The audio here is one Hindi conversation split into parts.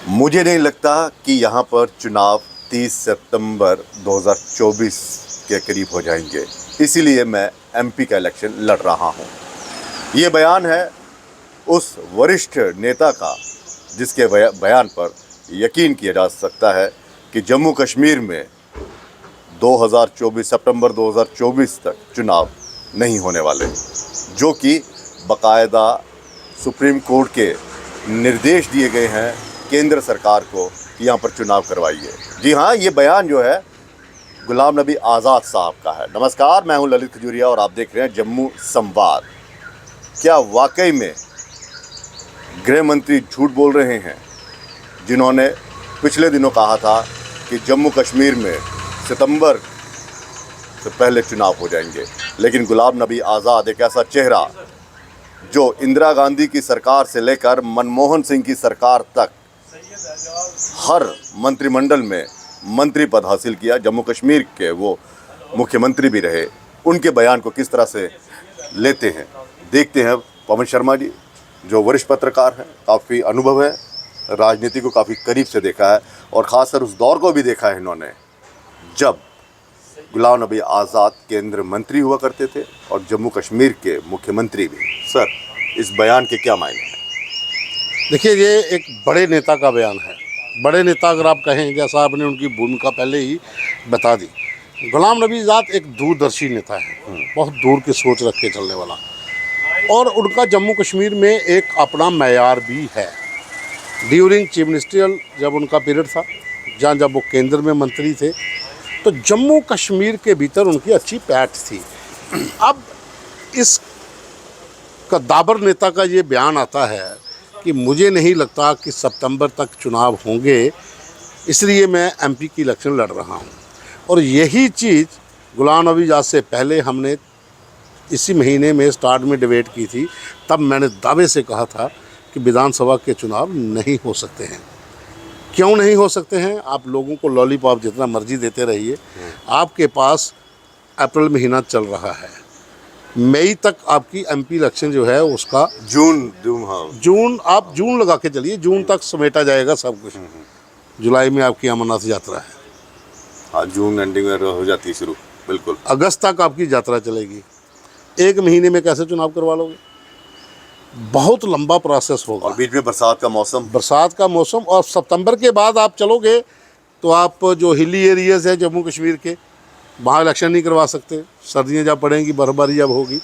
मुझे नहीं लगता कि यहाँ पर चुनाव 30 सितंबर 2024 के करीब हो जाएंगे, इसीलिए मैं एमपी का इलेक्शन लड़ रहा हूँ। ये बयान है उस वरिष्ठ नेता का जिसके बयान पर यकीन किया जा सकता है कि जम्मू कश्मीर में 2024 सितंबर 2024 तक चुनाव नहीं होने वाले, जो कि बाकायदा सुप्रीम कोर्ट के निर्देश दिए गए हैं केंद्र सरकार को कि यहाँ पर चुनाव करवाइए। जी हाँ, ये बयान जो है गुलाम नबी आज़ाद साहब का है। नमस्कार, मैं हूँ ललित खजूरिया और आप देख रहे हैं जम्मू संवाद। क्या वाकई में गृह मंत्री झूठ बोल रहे हैं, जिन्होंने पिछले दिनों कहा था कि जम्मू कश्मीर में सितंबर से पहले चुनाव हो जाएंगे? लेकिन गुलाम नबी आज़ाद एक ऐसा चेहरा जो इंदिरा गांधी की सरकार से लेकर मनमोहन सिंह की सरकार तक हर मंत्रिमंडल में मंत्री पद हासिल किया, जम्मू कश्मीर के वो मुख्यमंत्री भी रहे, उनके बयान को किस तरह से लेते हैं देखते हैं। पवन शर्मा जी जो वरिष्ठ पत्रकार हैं, काफ़ी अनुभव है, राजनीति को काफ़ी करीब से देखा है और ख़ासकर उस दौर को भी देखा है इन्होंने जब गुलाम नबी आज़ाद केंद्र मंत्री हुआ करते थे और जम्मू कश्मीर के मुख्यमंत्री भी। सर, इस बयान के क्या मायने हैं? देखिए, ये एक बड़े नेता का बयान है। बड़े नेता अगर आप कहें, जैसा आपने उनकी भूमिका पहले ही बता दी, गुलाम नबी आज़ाद एक दूरदर्शी नेता है, बहुत दूर की सोच रख के चलने वाला, और उनका जम्मू कश्मीर में एक अपना मैयार भी है। ड्यूरिंग चीफ मिनिस्ट्रियल जब उनका पीरियड था, जब वो केंद्र में मंत्री थे, तो जम्मू कश्मीर के भीतर उनकी अच्छी पैठ थी। अब इस कद्दावर नेता का ये बयान आता है कि मुझे नहीं लगता कि सितंबर तक चुनाव होंगे, इसलिए मैं एमपी की इलेक्शन लड़ रहा हूँ। और यही चीज़ गुलाम नबी आज़ाद से पहले हमने इसी महीने में स्टार्ट में डिबेट की थी। तब मैंने दावे से कहा था कि विधानसभा के चुनाव नहीं हो सकते हैं। क्यों नहीं हो सकते हैं? आप लोगों को लॉलीपॉप जितना मर्जी देते रहिए, आपके पास अप्रैल महीना चल रहा है, मई तक आपकी एमपी इलेक्शन जो है उसका जून आप जून लगा के चलिए, जून तक समेटा जाएगा सब कुछ। जुलाई में आपकी अमरनाथ यात्रा है, हाँ, जून एंडिंग में हो जाती है शुरू, बिल्कुल। अगस्त तक आपकी यात्रा चलेगी। एक महीने में कैसे चुनाव करवा लोगे? बहुत लंबा प्रोसेस होगा। और बीच में बरसात का मौसम और सितंबर के बाद आप चलोगे तो आप जो हिली एरियाज है जम्मू कश्मीर के, वहाँ इलेक्शन नहीं करवा सकते। सर्दियाँ जब पड़ेंगी, बर्फबारी जब होगी,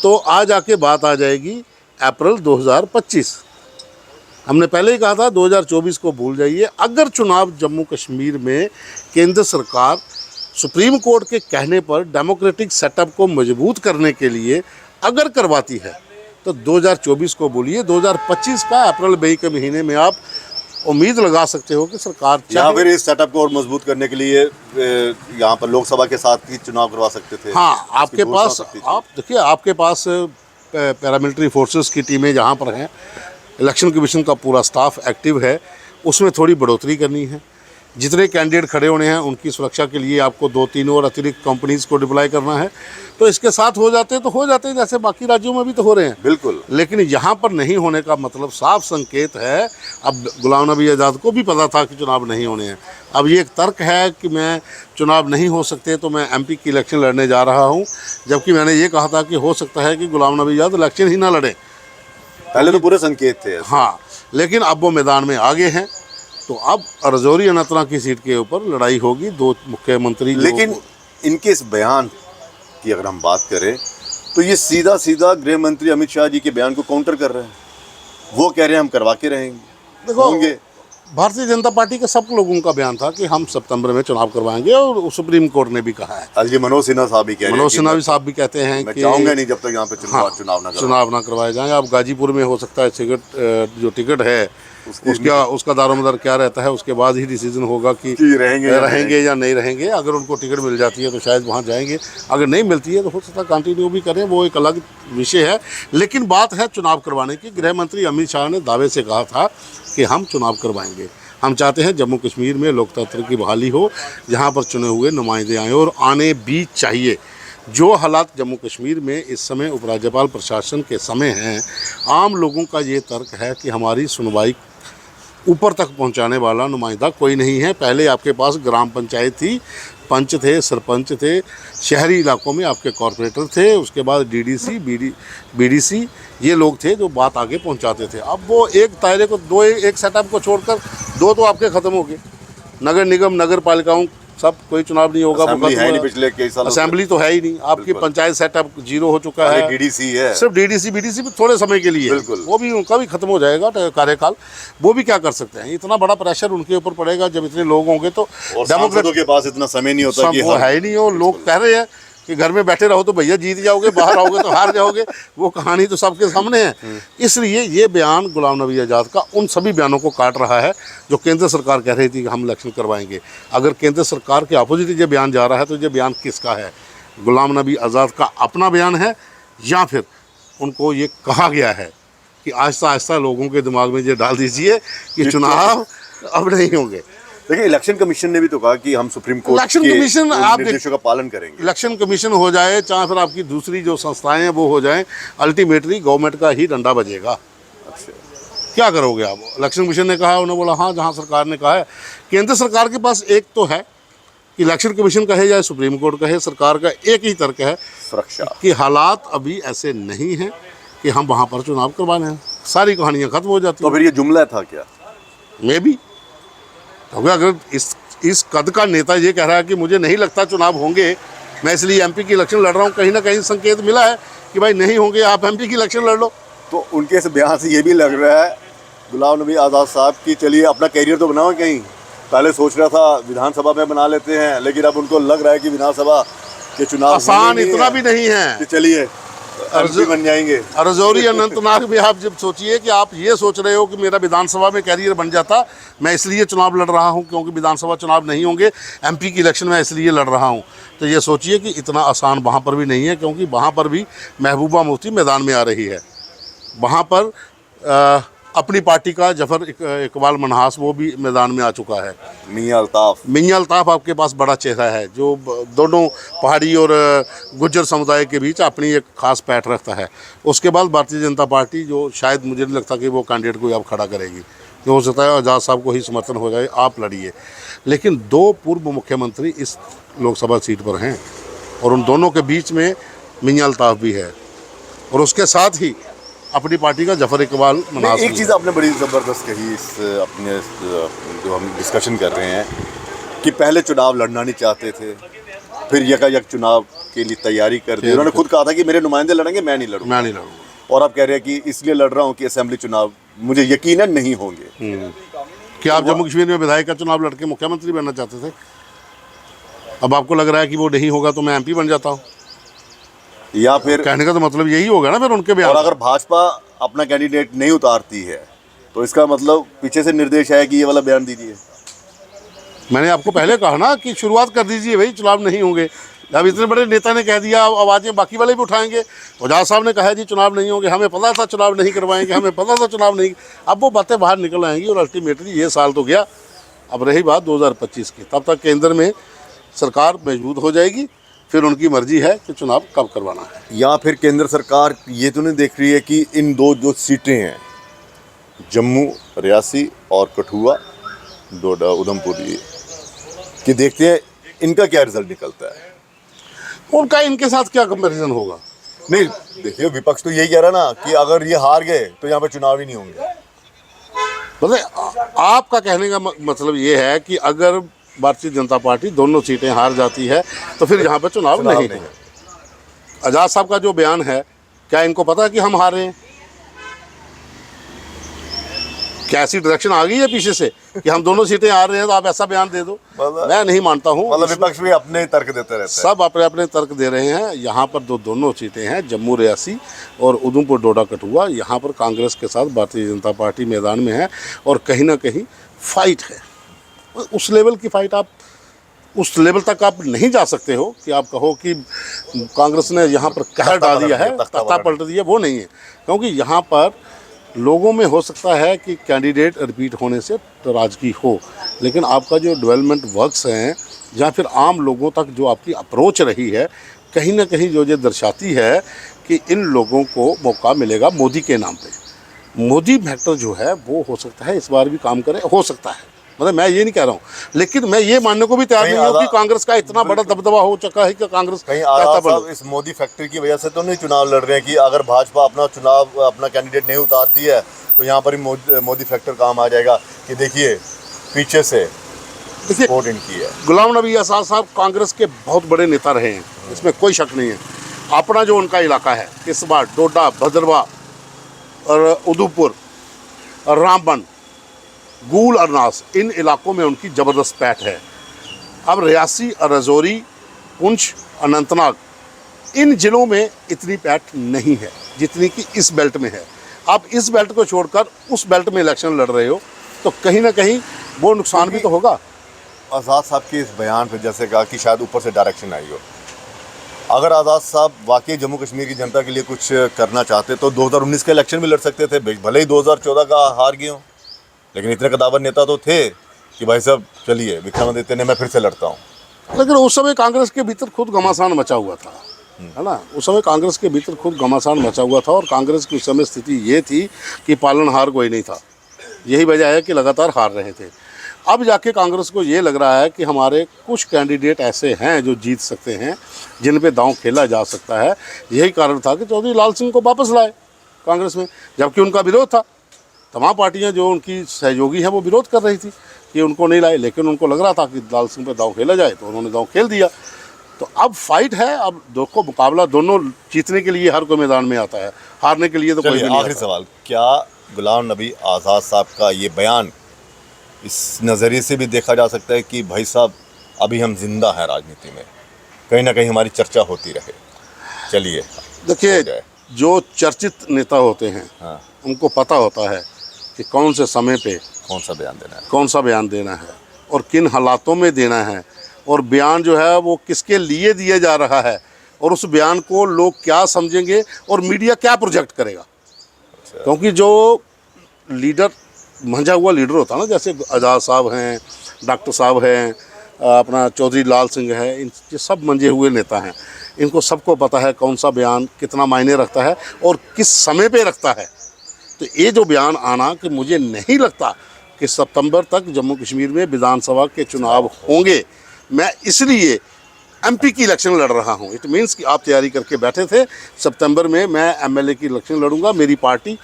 तो आज आके बात आ जाएगी अप्रैल 2025। हमने पहले ही कहा था 2024 को भूल जाइए। अगर चुनाव जम्मू कश्मीर में केंद्र सरकार सुप्रीम कोर्ट के कहने पर डेमोक्रेटिक सेटअप को मजबूत करने के लिए अगर करवाती है तो 2024 को बोलिए, 2025 का अप्रैल मई के महीने में आप उम्मीद लगा सकते हो कि सरकार या फिर इस सेटअप को और मजबूत करने के लिए यहाँ पर लोकसभा के साथ ही चुनाव करवा सकते थे। हाँ, आपके पास, आप देखिए, आपके पास पैरामिलिट्री फोर्सेस की टीमें जहाँ पर हैं, इलेक्शन कमीशन का पूरा स्टाफ एक्टिव है, उसमें थोड़ी बढ़ोतरी करनी है। जितने कैंडिडेट खड़े होने हैं उनकी सुरक्षा के लिए आपको 2-3 और अतिरिक्त कंपनीज को डिप्लॉय करना है। तो इसके साथ हो जाते हैं जैसे बाकी राज्यों में भी तो हो रहे हैं, बिल्कुल। लेकिन यहाँ पर नहीं होने का मतलब साफ संकेत है। अब गुलाम नबी आज़ाद को भी पता था कि चुनाव नहीं होने हैं। अब ये एक तर्क है कि मैं चुनाव नहीं हो सकते तो मैं एमपी की इलेक्शन लड़ने जा रहा हूँ, जबकि मैंने ये कहा था कि हो सकता है कि गुलाम नबी आज़ाद इलेक्शन ही ना लड़े। पहले तो पूरे संकेत थे। हाँ, लेकिन अब वो मैदान में आगे हैं, तो अब राजौरी अनंतनाग की सीट के ऊपर लड़ाई होगी, दो मुख्यमंत्री। लेकिन इनके इस बयान की अगर हम बात करें तो ये सीधा सीधा गृह मंत्री अमित शाह जी के बयान को काउंटर कर रहे हैं। वो कह रहे हैं हम करवा के रहेंगे। देखो, होंगे। भारतीय जनता पार्टी के सब लोगों का बयान था कि हम सितंबर में चुनाव करवाएंगे, और सुप्रीम कोर्ट ने भी कहा है। मनोज सिन्हा साहब भी कह रहे हैं, मनोज सिन्हा साहब भी कहते हैं कि चाहूंगा नहीं जब तक यहाँ पे चुनाव ना करवाए जाएं। अब गाजीपुर में हो सकता है जो टिकट है उसका दारोमदार क्या रहता है, उसके बाद ही डिसीजन होगा कि रहेंगे या नहीं रहेंगे। अगर उनको टिकट मिल जाती है तो शायद वहाँ जाएंगे, अगर नहीं मिलती है तो हो सकता है कंटिन्यू भी करें, वो एक अलग विषय है। लेकिन बात है चुनाव करवाने की। गृह मंत्री अमित शाह ने दावे से कहा था कि हम चुनाव करवाएंगे। हम चाहते हैं जम्मू कश्मीर में लोकतंत्र की बहाली हो, जहाँ पर चुने हुए नुमाइंदे आएँ, और आने भी चाहिए। जो हालात जम्मू कश्मीर में इस समय उपराज्यपाल प्रशासन के समय हैं, आम लोगों का ये तर्क है कि हमारी सुनवाई ऊपर तक पहुंचाने वाला नुमाइंदा कोई नहीं है। पहले आपके पास ग्राम पंचायत थी, पंच थे, सरपंच थे, शहरी इलाकों में आपके कॉरपोरेटर थे, उसके बाद डीडीसी, बीडीसी, ये लोग थे जो बात आगे पहुंचाते थे। अब वो एक दायरे को दो, एक सेटअप को छोड़कर दो तो आपके ख़त्म हो गए। नगर निगम, नगर पालिकाओं सब कोई चुनाव नहीं होगा। असेंबली है नहीं पिछले कई सालों से। असेंबली तो है ही नहीं, आपकी पंचायत सेटअप जीरो हो चुका है। डीडीसी है, सिर्फ डीडीसी बीडीसी भी थोड़े समय के लिए, बिल्कुल। वो भी उनका भी खत्म हो जाएगा कार्यकाल। वो भी क्या कर सकते हैं, इतना बड़ा प्रेशर उनके ऊपर पड़ेगा जब इतने लोग होंगे तो। और सांसदों के पास इतना समय नहीं होता कि वो है ही नहीं। और लोग कह रहे हैं कि घर में बैठे रहो तो भैया जीत जाओगे, बाहर आओगे तो हार जाओगे। वो कहानी तो सबके सामने है। इसलिए ये बयान गुलाम नबी आज़ाद का उन सभी बयानों को काट रहा है जो केंद्र सरकार कह रही थी कि हम इलेक्शन करवाएंगे। अगर केंद्र सरकार के अपोजिट ये बयान जा रहा है तो ये बयान किसका है? गुलाम नबी आज़ाद का अपना बयान है या फिर उनको ये कहा गया है कि आहिस्ता आहिस्ता लोगों के दिमाग में ये डाल दीजिए कि चुनाव अब नहीं होंगे। देखिए, इलेक्शन कमीशन ने भी तो कहा कि हम सुप्रीम कोर्ट इलेक्शन के कमीशन आप निर्देशों का पालन करेंगे। इलेक्शन कमीशन हो जाए चाहे फिर आपकी दूसरी जो संस्थाएं हैं वो हो जाएं, अल्टीमेटली गवर्नमेंट का ही डंडा बजेगा। अच्छा, क्या करोगे आप? इलेक्शन कमीशन ने कहा, उन्होंने बोला हाँ, जहाँ सरकार ने कहा है। केंद्र सरकार के पास एक तो है कि इलेक्शन कमीशन कहे या सुप्रीम कोर्ट कहे, सरकार का एक ही तर्क है सुरक्षा कि हालात अभी ऐसे नहीं हैं कि हम वहाँ पर चुनाव करवाने हैं। सारी कहानियाँ खत्म हो जाती तो हैं। फिर ये जुमला था क्या? मे भी, क्योंकि अगर इस कद का नेता ये कह रहा है कि मुझे नहीं लगता चुनाव होंगे, मैं इसलिए एमपी की इलेक्शन लड़ रहा हूँ, कहीं ना कहीं संकेत मिला है कि भाई नहीं होंगे, आप एमपी की इलेक्शन लड़ लो। तो उनके इस बयान से ये भी लग रहा है गुलाम नबी आज़ाद साहब की चलिए अपना कैरियर तो बनाओ कहीं। पहले सोच रहा था विधानसभा में बना लेते हैं, लेकिन अब उनको लग रहा है कि विधानसभा के चुनाव आसान इतना भी नहीं है कि चलिए एमपी बन जाएंगे। रजौरी अनंतनाग में आप जब सोचिए कि आप ये सोच रहे हो कि मेरा विधानसभा में कैरियर बन जाता, मैं इसलिए चुनाव लड़ रहा हूँ क्योंकि विधानसभा चुनाव नहीं होंगे, एमपी की इलेक्शन में इसलिए लड़ रहा हूँ, तो ये सोचिए कि इतना आसान वहाँ पर भी नहीं है। क्योंकि वहाँ पर भी महबूबा मुफ्ती मैदान में आ रही है। वहाँ पर अपनी पार्टी का जफर इकबाल मनहास वो भी मैदान में आ चुका है। मियां अल्ताफ आपके पास बड़ा चेहरा है जो दोनों पहाड़ी और गुज्जर समुदाय के बीच अपनी एक खास पैठ रखता है। उसके बाद भारतीय जनता पार्टी, जो शायद मुझे नहीं लगता कि वो कैंडिडेट कोई अब खड़ा करेगी, जो हो सकता है आज़ाद साहब को ही समर्थन हो जाए, आप लड़िए। लेकिन दो पूर्व मुख्यमंत्री इस लोकसभा सीट पर हैं और उन दोनों के बीच में मियां अल्ताफ भी है और उसके साथ ही अपनी पार्टी का जफर इकबाल मनास। एक चीज़ आपने बड़ी ज़बरदस्त कही इस अपने जो हम डिस्कशन कर रहे हैं कि पहले चुनाव लड़ना नहीं चाहते थे, फिर यकायक चुनाव के लिए तैयारी कर दी। उन्होंने खुद कहा था कि मेरे नुमाइंदे लड़ेंगे, मैं नहीं लड़ूंगा। और आप कह रहे हैं कि इसलिए लड़ रहा हूँ कि असेंबली चुनाव मुझे यकीनन नहीं होंगे। क्या आप जम्मू कश्मीर में विधायक का चुनाव लड़के मुख्यमंत्री बनना चाहते थे? अब आपको लग रहा है कि वो नहीं होगा तो मैं एमपी बन जाता हूँ, या फिर कहने का तो मतलब यही होगा ना फिर उनके बयान। और अगर भाजपा अपना कैंडिडेट नहीं उतारती है तो इसका मतलब पीछे से निर्देश है कि ये वाला बयान दीजिए। मैंने आपको पहले कहा ना कि शुरुआत कर दीजिए भाई, चुनाव नहीं होंगे। अब इतने बड़े नेता ने कह दिया, अब आवाज़ें बाकी वाले भी उठाएंगे। आज़ाद साहब ने कहा जी चुनाव नहीं होंगे, हमें पता था चुनाव नहीं करवाएंगे, हमें पता था चुनाव नहीं। अब वो बातें बाहर निकल आएंगी और अल्टीमेटली ये साल तो गया। अब रही बात 2025 की, तब तक केंद्र में सरकार मजबूत हो जाएगी, फिर उनकी मर्जी है कि चुनाव कब करवाना है। या फिर केंद्र सरकार ये तो नहीं देख रही है कि इन दो जो सीटें हैं, जम्मू रियासी और कठुआ डोडा उधमपुर, ये कि देखते हैं इनका क्या रिजल्ट निकलता है। उनका इनके साथ क्या कंपैरिजन होगा? नहीं देखिए, विपक्ष तो यही कह रहा ना कि अगर ये हार गए तो यहाँ पर चुनाव ही नहीं होंगे। मतलब आपका कहने का मतलब ये है कि अगर भारतीय जनता पार्टी दोनों सीटें हार जाती है तो फिर यहाँ पर चुनाव नहीं है। आज़ाद साहब का जो बयान है, क्या इनको पता है कि हम हारे हैं? क्या ऐसी डायरेक्शन आ गई है पीछे से कि हम दोनों सीटें हार रहे हैं तो आप ऐसा बयान दे दो? मैं नहीं मानता हूँ। मतलब विपक्ष भी अपने तर्क देते रहते हैं, सब अपने अपने तर्क दे रहे हैं। यहाँ पर दोनों सीटें हैं, जम्मू रियासी और उधमपुर डोडा कठुआ। यहाँ पर कांग्रेस के साथ भारतीय जनता पार्टी मैदान में है और कहीं ना कहीं फाइट है। उस लेवल की फाइट, आप उस लेवल तक आप नहीं जा सकते हो कि आप कहो कि कांग्रेस ने यहाँ पर कहर डाल दिया है, तख्ता पलट दिया, वो नहीं है। क्योंकि यहाँ पर लोगों में हो सकता है कि कैंडिडेट रिपीट होने से नाराज़गी हो, लेकिन आपका जो डेवलपमेंट वर्क्स हैं या फिर आम लोगों तक जो आपकी अप्रोच रही है, कहीं ना कहीं जो ये दर्शाती है कि इन लोगों को मौका मिलेगा मोदी के नाम पे। मोदी फैक्टर जो है वो हो सकता है इस बार भी काम करे, हो सकता है, मतलब मैं ये नहीं कह रहा हूँ, लेकिन मैं ये मानने को भी तैयार कहीं नहीं हूँ कि आधा- कांग्रेस का इतना बड़ा दबदबा हो चुका है कि कांग्रेस कहीं कहता आजाद बनो। साहब इस मोदी फैक्ट्री की वजह से तो नहीं चुनाव लड़ रहे हैं कि अगर भाजपा अपना चुनाव अपना कैंडिडेट नहीं उतारती है तो यहाँ पर ही मोदी फैक्टर काम आ जाएगा कि देखिए पीछे से देखिए, सपोर्ट इनकी है। गुलाम नबी आज़ाद साहब कांग्रेस के बहुत बड़े नेता रहे हैं, इसमें कोई शक नहीं है। अपना जो उनका इलाका है, इस बार डोडा, भद्रवा और उदयपुर और रामबन, गूल और नास, इन इलाकों में उनकी ज़बरदस्त पैठ है। अब रियासी और रजौरी, पुंछ, अनंतनाग, इन जिलों में इतनी पैठ नहीं है जितनी कि इस बेल्ट में है। आप इस बेल्ट को छोड़कर उस बेल्ट में इलेक्शन लड़ रहे हो तो कहीं ना कहीं वो नुकसान भी तो होगा। आज़ाद साहब के इस बयान पर जैसे कहा कि शायद ऊपर से डायरेक्शन आई हो, अगर आज़ाद साहब वाकई जम्मू कश्मीर की जनता के लिए कुछ करना चाहते तो 2019 के इलेक्शन भी लड़ सकते थे, भले ही 2014 का हार गए हों, लेकिन इतने कदावर नेता तो थे कि भाई साहब चलिए विक्रमादित्य ने मैं फिर से लड़ता हूँ। लेकिन उस समय कांग्रेस के भीतर खुद घमासान मचा हुआ था, है ना। उस समय कांग्रेस के भीतर खुद घमासान मचा हुआ था और कांग्रेस की उस समय स्थिति ये थी कि पालनहार कोई नहीं था। यही वजह है कि लगातार हार रहे थे। अब जाके कांग्रेस को ये लग रहा है कि हमारे कुछ कैंडिडेट ऐसे हैं जो जीत सकते हैं, जिन पे दांव खेला जा सकता है। यही कारण था कि चौधरी लाल सिंह को वापस लाए कांग्रेस में, जबकि उनका विरोध था। तमाम पार्टियां जो उनकी सहयोगी हैं वो विरोध कर रही थी कि उनको नहीं लाए, लेकिन उनको लग रहा था कि लाल सिंह पे दांव खेला जाए, तो उन्होंने दांव खेल दिया। तो अब फाइट है, अब दो को मुकाबला, दोनों जीतने के लिए हर कोई मैदान में आता है, हारने के लिए तो कोई भी नहीं आखिरी आता। सवाल, क्या गुलाम नबी आज़ाद साहब का ये बयान इस नज़रिए से भी देखा जा सकता है कि भाई साहब अभी हम जिंदा हैं राजनीति में, कहीं ना कहीं हमारी चर्चा होती रहे? चलिए हो देखिए, जाए। जो चर्चित नेता होते हैं हाँ, उनको पता होता है कि कौन से समय पे कौन सा बयान देना है? कौन सा बयान देना है और किन हालातों में देना है, और बयान जो है वो किसके लिए दिया जा रहा है, और उस बयान को लोग क्या समझेंगे और मीडिया क्या प्रोजेक्ट करेगा। क्योंकि जो लीडर, मंझा हुआ लीडर होता है ना, जैसे आज़ाद साहब हैं, डॉक्टर साहब हैं, अपना चौधरी लाल सिंह है, इन ये सब मंझे हुए नेता हैं। इनको सबको पता है कौन सा बयान कितना मायने रखता है और किस समय पे रखता है। तो ये जो बयान आना कि मुझे नहीं लगता कि सितंबर तक जम्मू कश्मीर में विधानसभा के चुनाव होंगे, मैं इसलिए एमपी की इलेक्शन लड़ रहा हूँ। इट मीन्स कि आप तैयारी करके बैठे थे, सितंबर में मैं एमएलए की इलेक्शन लड़ूंगा, मेरी पार्टी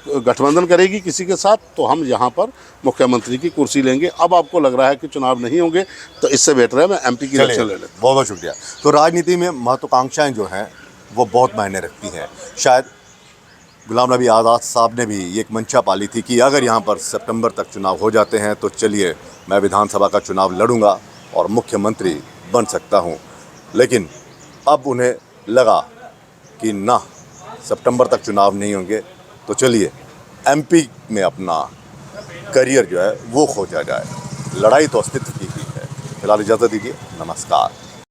गठबंधन करेगी किसी के साथ, तो हम यहाँ पर मुख्यमंत्री की कुर्सी लेंगे। अब आपको लग रहा है कि चुनाव नहीं होंगे, तो इससे बेटर है मैं एमपी की इलेक्शन ले लेता हूँ। बहुत बहुत शुक्रिया। तो राजनीति में महत्वाकांक्षाएं जो हैं वो बहुत मायने रखती हैं। शायद गुलाम नबी आज़ाद साहब ने भी ये एक मंशा पाली थी कि अगर यहाँ पर सितंबर तक चुनाव हो जाते हैं तो चलिए मैं विधानसभा का चुनाव लड़ूंगा और मुख्यमंत्री बन सकता हूँ। लेकिन अब उन्हें लगा कि ना, सितंबर तक चुनाव नहीं होंगे, तो चलिए एमपी में अपना करियर जो है वो खोजा जाए। लड़ाई तो अस्तित्व की ही है। फिलहाल इजाज़त दीजिए, नमस्कार।